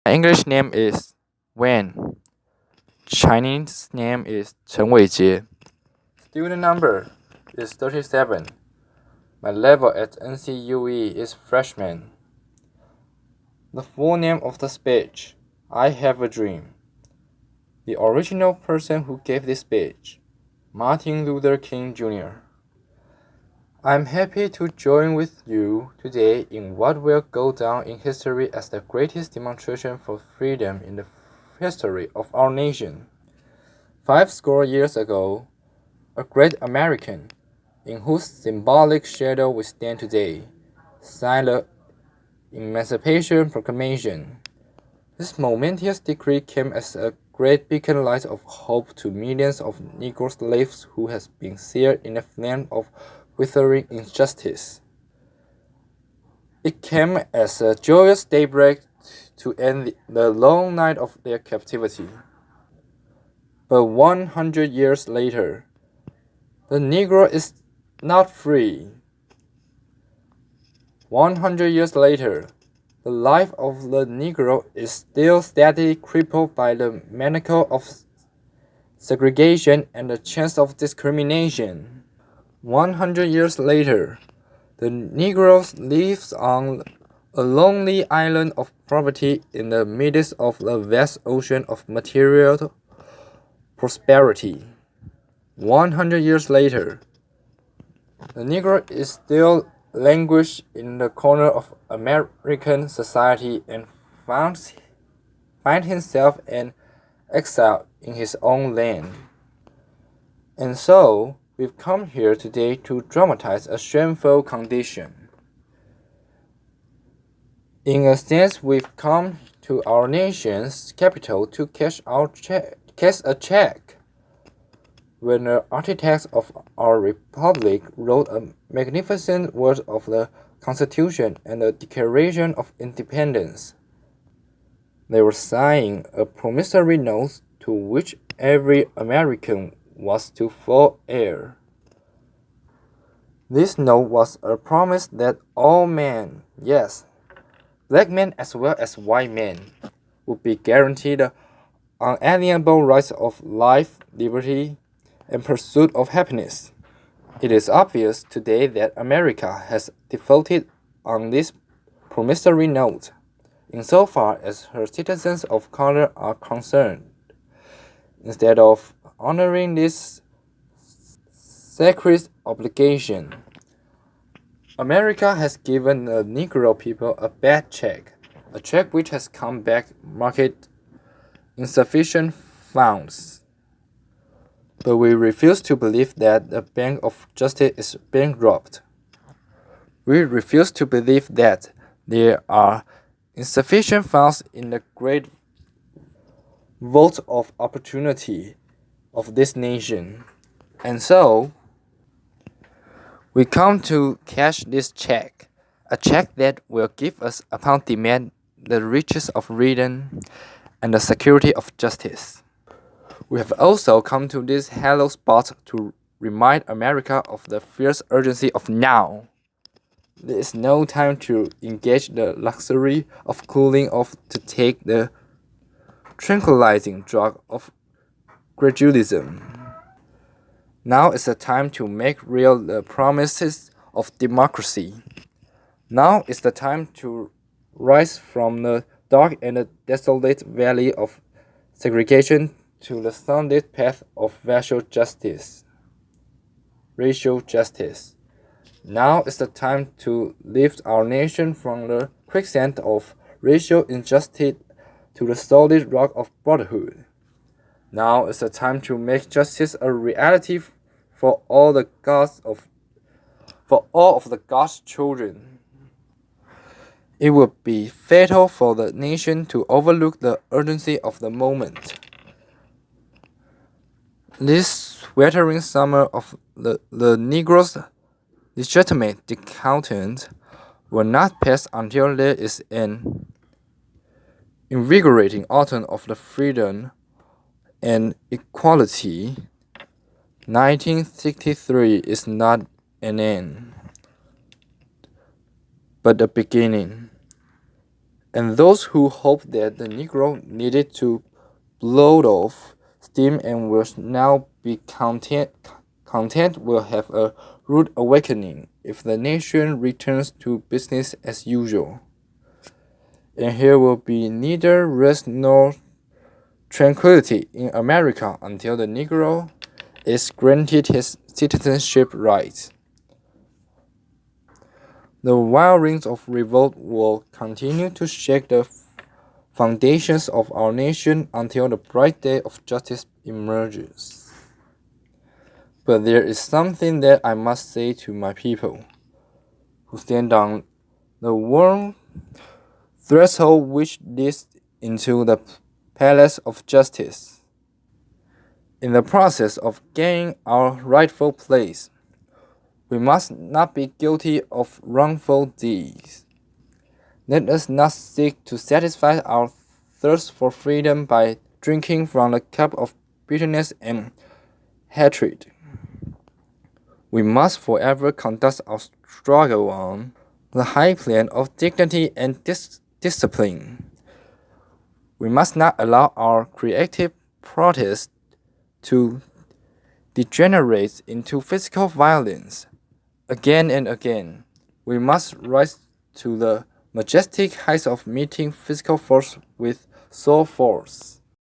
My English name is Wen. Chinese name is Chen Wei-chieh. Student number is 37. My level at NCUE is freshman. The full name of the speech, I Have a Dream. The original person who gave this speech, Martin Luther King Jr. I'm happy to join with you today in what will go down in history as the greatest demonstration for freedom in the history of our nation. 50 years ago, a great American, in whose symbolic shadow we stand today, signed the Emancipation Proclamation. This momentous decree came as a great beacon light of hope to millions of Negro slaves who had been seared in the flame of withering injustice. It came as a joyous daybreak to end the long night of their captivity. But 100 years later, the Negro is not free. 100 years later, the life of the Negro is still steadily crippled by the manacle of segregation and the chance of discrimination. 100 years later, the Negro lives on a lonely island of poverty in the midst of the vast ocean of material prosperity. 100 years later, the Negro is still languished in the corner of American society and find himself an exile in his own land. And so, we've come here today to dramatize a shameful condition. In a sense, we've come to our nation's capital to cash a check. When the architects of our republic wrote a magnificent word of the Constitution and the Declaration of Independence, they were signing a promissory note to which every American was to fall heir. This note was a promise that all men, yes, black men as well as white men, would be guaranteed the unalienable rights of life, liberty, and pursuit of happiness. It is obvious today that America has defaulted on this promissory note, insofar as her citizens of color are concerned. Instead of honoring this sacred obligation, America has given the Negro people a bad check, a check which has come back marked insufficient funds. But we refuse to believe that the Bank of Justice is bankrupt. We refuse to believe that there are insufficient funds in the great vault of opportunity of this nation. And so, we come to cash this check, a check that will give us upon demand the riches of freedom and the security of justice. We have also come to this hallowed spot to remind America of the fierce urgency of now. There is no time to engage the luxury of cooling off to take the tranquilizing drug of gradualism. Now is the time to make real the promises of democracy. Now is the time to rise from the dark and the desolate valley of segregation to the sunlit path of racial justice. Now is the time to lift our nation from the quicksand of racial injustice to the solid rock of brotherhood. Now is the time to make justice a reality for all of the God's children. It would be fatal for the nation to overlook the urgency of the moment. This sweltering summer of the Negro's legitimate discontent will not pass until there is an invigorating autumn of the freedom and equality. 1963 is not an end, but a beginning. And those who hoped that the Negro needed to blow off steam and will now be content will have a rude awakening if the nation returns to business as usual. And here will be neither rest nor tranquility in America until the Negro is granted his citizenship rights. The wild rings of revolt will continue to shake the foundations of our nation until the bright day of justice emerges. But there is something that I must say to my people who stand on the warm threshold which leads into the palace of justice. In the process of gaining our rightful place, we must not be guilty of wrongful deeds. Let us not seek to satisfy our thirst for freedom by drinking from the cup of bitterness and hatred. We must forever conduct our struggle on the high plane of dignity and discipline. We must not allow our creative protest to degenerate into physical violence. Again and again, we must rise to the majestic heights of meeting physical force with soul force.